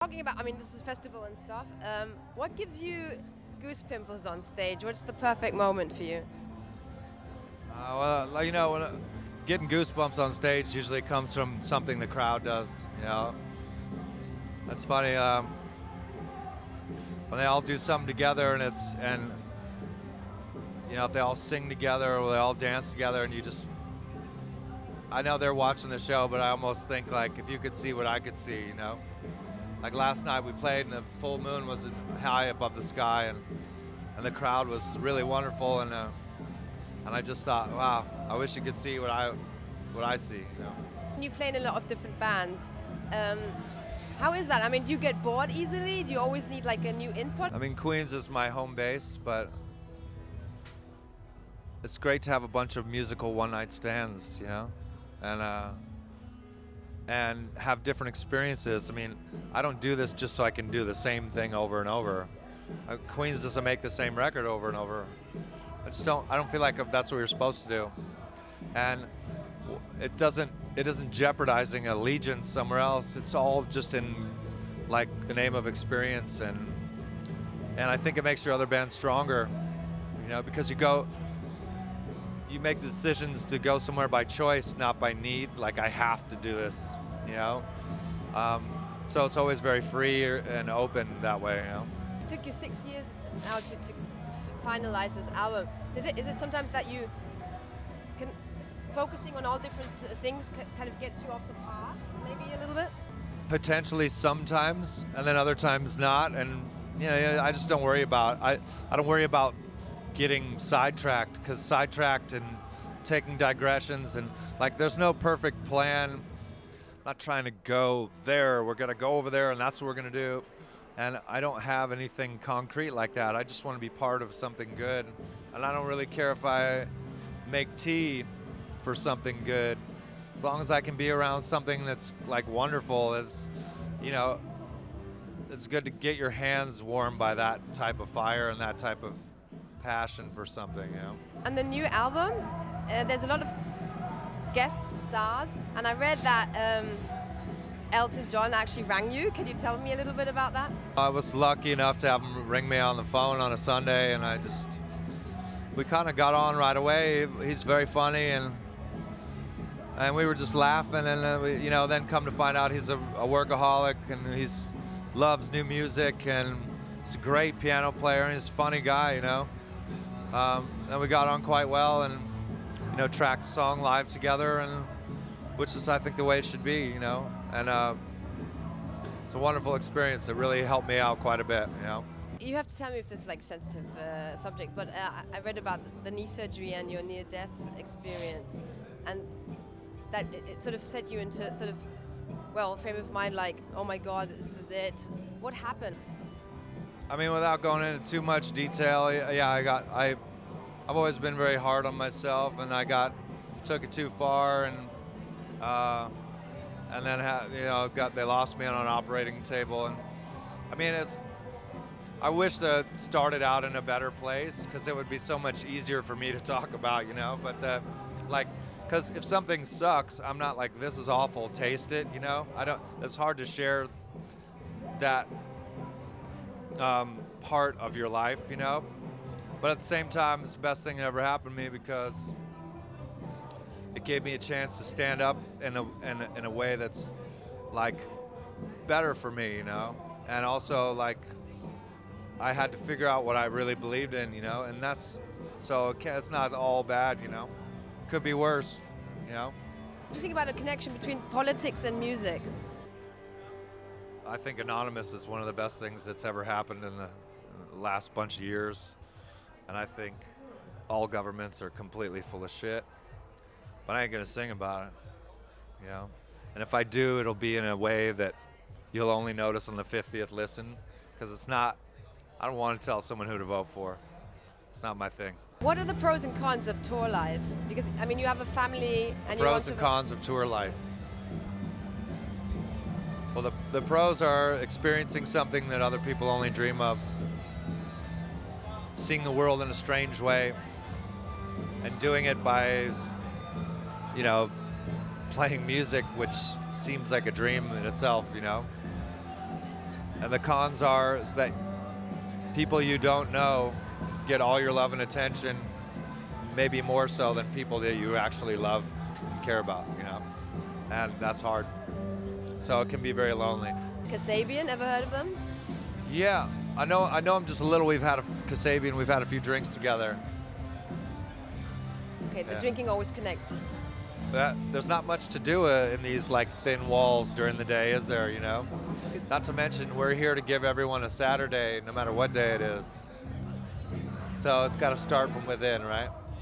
Talking about, I mean, this is festival and stuff. What gives you goose pimples on stage? What's the perfect moment for you? Getting goosebumps on stage usually comes from something the crowd does. That's funny. When they all do something together, and if they all sing together or they all dance together, and I know they're watching the show, but I almost think like if you could see what I could see, Like last night we played and the full moon was high above the sky, and the crowd was really wonderful, and I just thought, wow, I wish you could see what I see. You play in a lot of different bands. How is that? I mean, do you get bored easily? Do you always need like a new input? I mean, Queens is my home base, but it's great to have a bunch of musical one-night stands, and have different experiences. I mean, I don't do this just so I can do the same thing over and over. Queens doesn't make the same record over and over. I don't feel like that's what you're supposed to do. And it isn't jeopardizing allegiance somewhere else. It's all just in like the name of experience, and I think it makes your other band stronger, because you make decisions to go somewhere by choice, not by need. Like, I have to do this, So it's always very free and open that way, It took you 6 years now to finalize this album. Is it sometimes that you can focusing on all different things kind of gets you off the path, maybe a little bit? Potentially sometimes, and then other times not. And I just don't worry about. I don't worry about getting sidetracked, because sidetracked and taking digressions, and like there's no perfect plan. I'm not trying to go there. We're gonna go over there, and that's what we're gonna do. And I don't have anything concrete like that. I just want to be part of something good, and I don't really care if I make tea for something good, as long as I can be around something that's like wonderful. It's good to get your hands warmed by that type of fire and that type of passion for something. And the new album, there's a lot of guest stars, and I read that Elton John actually rang you. Can you tell me a little bit about that? I was lucky enough to have him ring me on the phone on a Sunday, and we kind of got on right away. He's very funny, and we were just laughing, and then come to find out he's a workaholic, and loves new music, and he's a great piano player, and he's a funny guy, and we got on quite well, and tracked a song live together, and which is, I think, the way it should be, and it's a wonderful experience. It really helped me out quite a bit. You have to tell me if this is like sensitive subject, but I read about the knee surgery and your near-death experience, and that it sort of set you into sort of, frame of mind like, oh my God, is this it? What happened? I mean, without going into too much detail, I've always been very hard on myself, and took it too far, and then they lost me on an operating table, and I mean, I wish that it started out in a better place, because it would be so much easier for me to talk about, but because if something sucks, I'm not like, this is awful, taste it, it's hard to share that part of your life, but at the same time, it's the best thing that ever happened to me, because it gave me a chance to stand up in a way that's like better for me, and also like I had to figure out what I really believed in, and it's not all bad, could be worse, What do you think about a connection between politics and music? I think Anonymous is one of the best things that's ever happened in the last bunch of years, and I think all governments are completely full of shit, but I ain't gonna sing about it, and if I do, it'll be in a way that you'll only notice on the 50th listen, because I don't want to tell someone who to vote for. It's not my thing. What are the pros and cons of tour life? Because, I mean, you have a family, and pros and cons of tour life. Well, the pros are experiencing something that other people only dream of, seeing the world in a strange way, and doing it by, playing music, which seems like a dream in itself, And the cons are is that people you don't know get all your love and attention, maybe more so than people that you actually love and care about, you know? And that's hard. So it can be very lonely. Kasabian, ever heard of them? Yeah, I know him just a little. We've had a Kasabian, we've had a few drinks together. Okay, the Yeah. drinking always connects. There's not much to do in these like thin walls during the day, is there, you know? Not to mention, we're here to give everyone a Saturday, no matter what day it is. So it's got to start from within, right?